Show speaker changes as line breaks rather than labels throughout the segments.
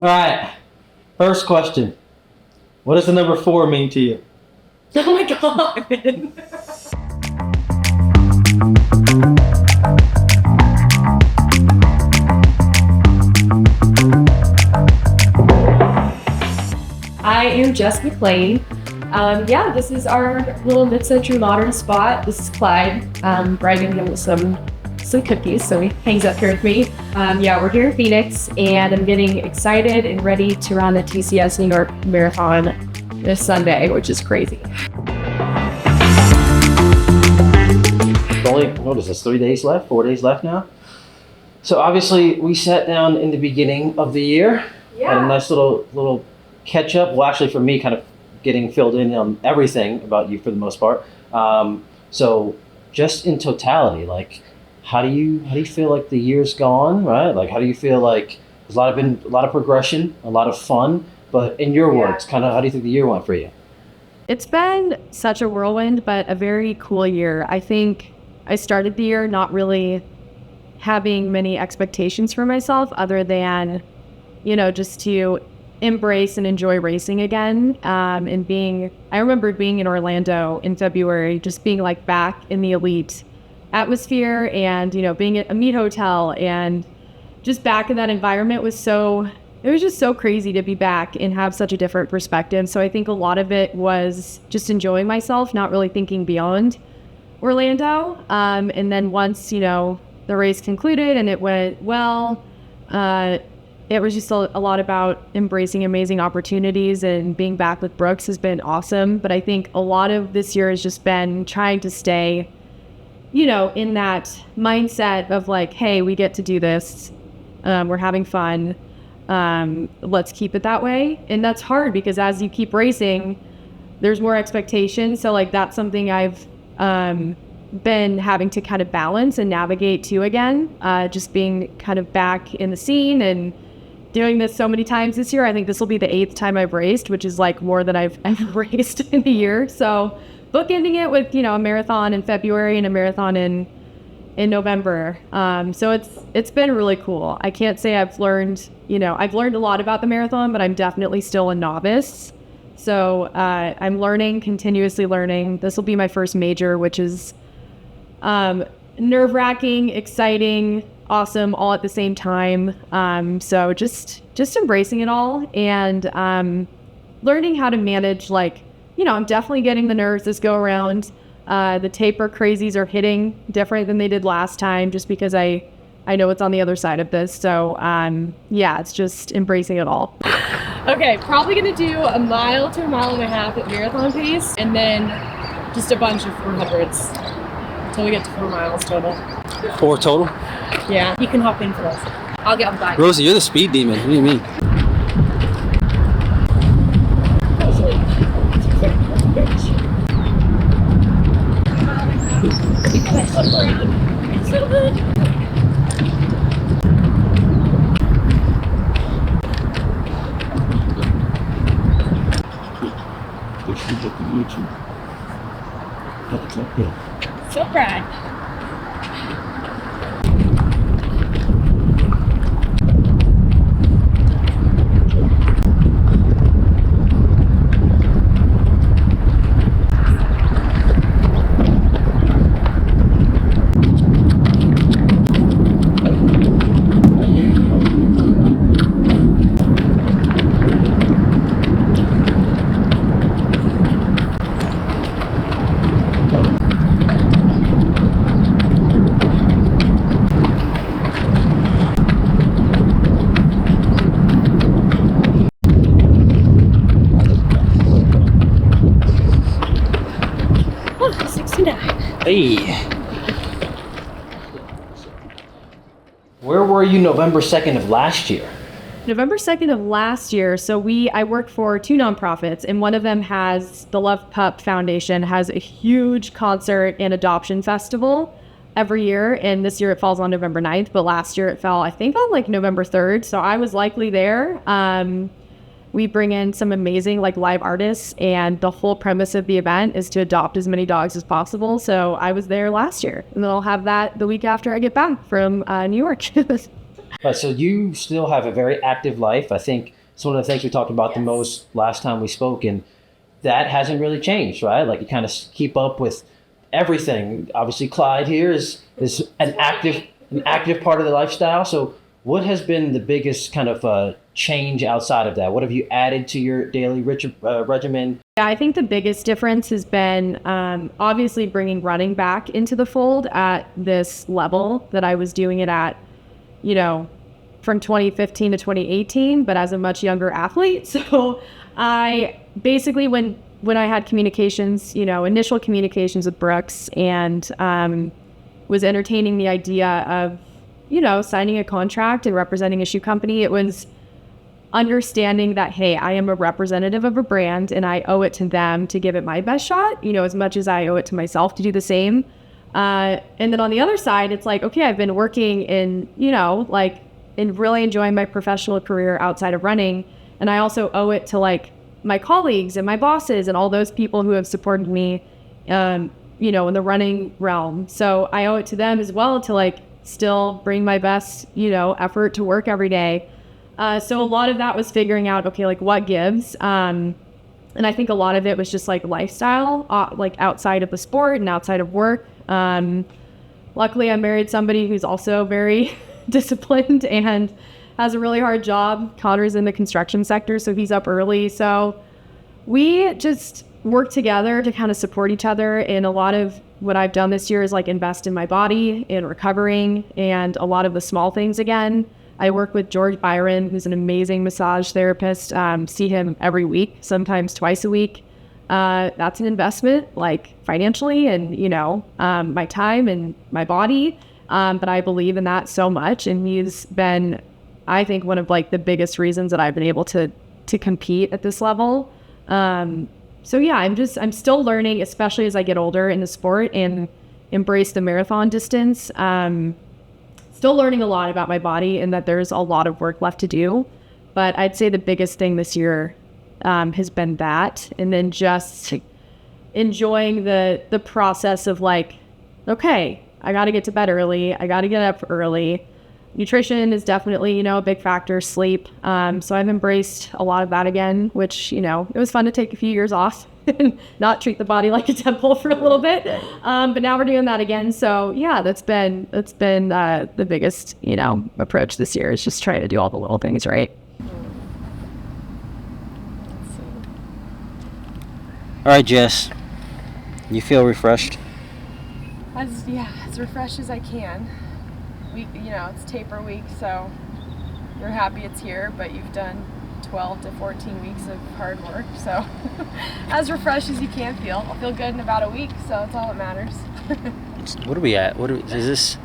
All right. First question. What does the number 4 mean to you?
Oh my god. I am Jess McClain. This is our little mid-century modern spot. This is Clyde. Bragging him with some cookies, so he hangs up here with me. We're here in Phoenix, and I'm getting excited and ready to run the TCS New York Marathon this Sunday, which is crazy.
Only, what is this, 3 days left, 4 days left now? So obviously we sat down in the beginning of the year, had a nice little catch up. Well, actually for me, kind of getting filled in on everything about you for the most part. So just in totality, like how do you feel like the year's gone, right? Like how do you feel like there's been a lot of progression, a lot of fun, but in your words, kind of how do you think the year went for you?
It's been such a whirlwind, but a very cool year. I think I started the year not really having many expectations for myself other than, just to embrace and enjoy racing again. I remember being in Orlando in February, just being like back in the elite atmosphere and, being at a meet hotel and just back in that environment it was just so crazy to be back and have such a different perspective. So I think a lot of it was just enjoying myself, not really thinking beyond Orlando. And then once, the race concluded and it went well, it was just a lot about embracing amazing opportunities, and being back with Brooks has been awesome. But I think a lot of this year has just been trying to stay, in that mindset of like, hey, we get to do this. We're having fun. Let's keep it that way. And that's hard because as you keep racing, there's more expectations. So like that's something I've been having to kind of balance and navigate to again, just being kind of back in the scene and doing this so many times this year. I think this will be the 8th time I've raced, which is like more than I've ever raced in a year. So bookending it with, a marathon in February and a marathon in November. So it's been really cool. I can't say I've learned a lot about the marathon, but I'm definitely still a novice. So I'm continuously learning. This will be my first major, which is nerve-wracking, exciting, awesome, all at the same time. So just embracing it all and learning how to manage, I'm definitely getting the nerves this go around. The taper crazies are hitting different than they did last time, just because I know it's on the other side of this. So it's just embracing it all. Okay, probably gonna do a mile to a mile and a half at marathon pace, and then just a bunch of 400s until we get to 4 miles total.
4 total?
Yeah, you can hop in for us. I'll get on the bike.
Rosie, you're the speed demon. What do you mean?
So proud.
Hey. Where were you November 2nd of last year?
November 2nd of last year, so I work for 2 nonprofits, and one of them has, the Love Pup Foundation, has a huge concert and adoption festival every year, and this year it falls on November 9th, but last year it fell, I think, on November 3rd, so I was likely there. We bring in some amazing live artists, and the whole premise of the event is to adopt as many dogs as possible. So I was there last year, and then I'll have that the week after I get back from New York.
So you still have a very active life. I think it's one of the things we talked about the most last time we spoke, and that hasn't really changed, right? Like you kind of keep up with everything. Obviously, Clyde here is an active part of the lifestyle. So what has been the biggest kind of change outside of that? What have you added to your daily regimen?
Yeah, I think the biggest difference has been obviously bringing running back into the fold at this level that I was doing it at, you know, from 2015 to 2018, but as a much younger athlete. So I basically, when I had communications, you know, initial communications with Brooks, and was entertaining the idea of, you know, signing a contract and representing a shoe company, it was understanding that, hey, I am a representative of a brand and I owe it to them to give it my best shot, you know, as much as I owe it to myself to do the same. And then on the other side, it's like, okay, I've been working in, you know, like, and really enjoying my professional career outside of running. And I also owe it to like my colleagues and my bosses and all those people who have supported me, you know, in the running realm. So I owe it to them as well to like still bring my best, you know, effort to work every day. So a lot of that was figuring out, okay, like what gives. And I think a lot of it was just like lifestyle, like outside of the sport and outside of work. Luckily I married somebody who's also very disciplined and has a really hard job. Connor's in the construction sector, so he's up early. So we just work together to kind of support each other. And a lot of what I've done this year is like invest in my body, in recovering, and a lot of the small things again. I work with George Byron, who's an amazing massage therapist. See him every week, sometimes twice a week. That's an investment, like financially and, you know, my time and my body. But I believe in that so much. And he's been, I think, one of like the biggest reasons that I've been able to compete at this level. So yeah, I'm still learning, especially as I get older in the sport and embrace the marathon distance. Still learning a lot about my body and that there's a lot of work left to do. But I'd say the biggest thing this year has been that. And then just enjoying the process of like, okay, I got to get to bed early. I got to get up early. Nutrition is definitely, you know, a big factor, sleep. So I've embraced a lot of that again, which, you know, it was fun to take a few years off and not treat the body like a temple for a little bit. But now we're doing that again. So yeah, that's been the biggest, you know, approach this year is just trying to do all the little things right.
All right, Jess, you feel refreshed?
As refreshed as I can. You know, it's taper week, so you're happy it's here, but you've done 12 to 14 weeks of hard work, so as refreshed as you can feel. I'll feel good in about a week, so that's all that matters.
What are we at? Is this?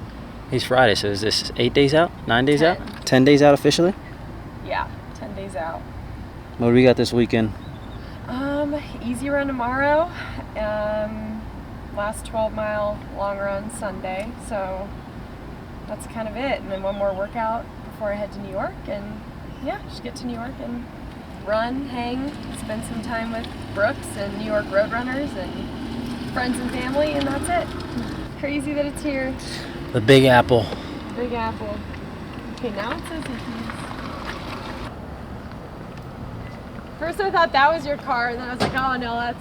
He's Friday, so is this 8 days out? 9 days out? 10 days out officially?
Yeah, 10 days out.
What do we got this weekend?
Easy run tomorrow. Last 12-mile long run Sunday, so that's kind of it. And then one more workout before I head to New York, and yeah, just get to New York and run, hang, spend some time with Brooks and New York Roadrunners and friends and family, and that's it. Crazy that it's here.
The Big Apple.
Big Apple. Okay, now it says that he's... First I thought that was your car, and then I was like, oh no, that's...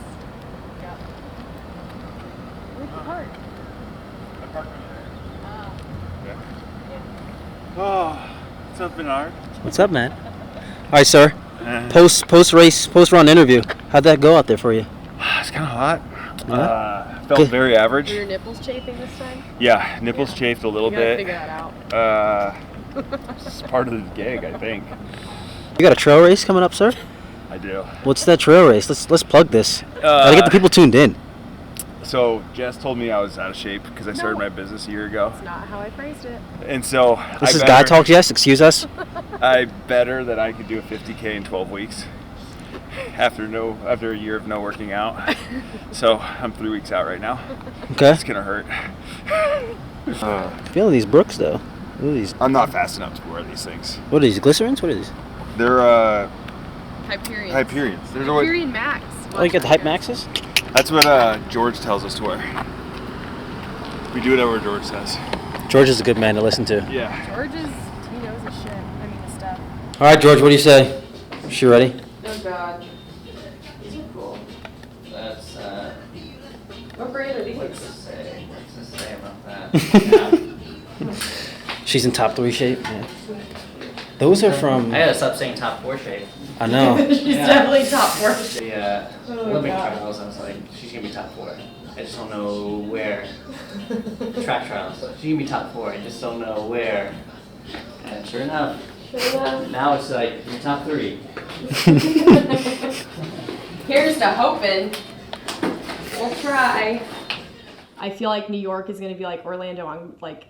Yeah. Where's the park?
I parked over there. Yeah. Oh, what's up, Bernard?
What's up, man? All right, sir. Post run interview. How'd that go out there for you?
It's kind of hot. Felt very average.
Were your nipples chafing this time?
Yeah, nipples chafed a little
You gotta
bit.
figure that out.
It's part of the gig, I think.
You got a trail race coming up, sir?
I do.
What's that trail race? Let's plug this. Gotta get the people tuned in.
So Jess told me I was out of shape because I started my business a year ago.
That's not how I phrased it.
And so
This is Guy Talk, Jess. Excuse us.
I bet her that I could do a 50K in 12 weeks after a year of no working out. So I'm 3 weeks out right now.
Okay.
It's gonna hurt.
Feeling these Brooks though. What are these?
I'm not fast enough to wear these things.
What are these? Glycerins? What are these?
They're
Hyperion.
Hyperions. There's always,
Hyperion Max.
Oh, you got the Hype Maxes?
that's what George tells us to wear. We do whatever George says.
George is a good man to listen to.
Yeah.
George is, he knows
All right, George, what do you say? Is she ready?
Oh God. These are cool.
That's,
What grade are these?
what's to say about that? Yeah.
She's in top 3 shape. Yeah. Those are from.
I gotta stop saying top 4 shape.
I know.
She's
Yeah.
definitely top 4.
The
Oh,
Olympic
God.
trials, I was like, she's gonna be top 4. I just don't know where. Track trials, she's gonna be top 4. I just don't know where. And sure enough, now it's like you're top 3.
Here's to hoping. We'll try.
I feel like New York is going to be like Orlando on like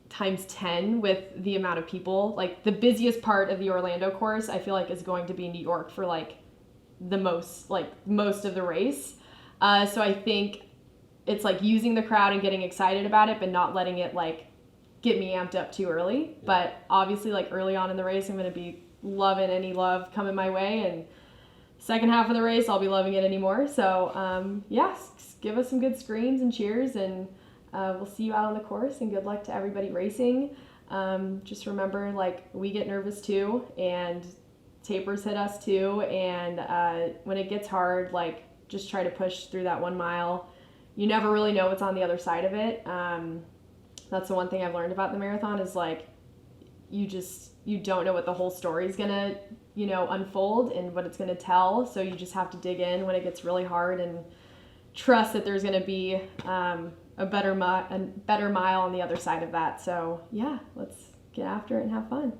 times 10 with the amount of people. Like the busiest part of the Orlando course, I feel like is going to be New York for like the most of the race. So I think it's like using the crowd and getting excited about it, but not letting it like get me amped up too early. But obviously like early on in the race, I'm going to be loving any love coming my way, and second half of the race, I'll be loving it anymore. So give us some good screams and cheers, and we'll see you out on the course, and good luck to everybody racing. Just remember, like, we get nervous too, and tapers hit us too, and when it gets hard, like, just try to push through that 1 mile. You never really know what's on the other side of it. That's the one thing I've learned about the marathon is, like, you don't know what the whole story is gonna, unfold and what it's gonna tell. So you just have to dig in when it gets really hard and trust that there's gonna be a better mile on the other side of that. So yeah, let's get after it and have fun.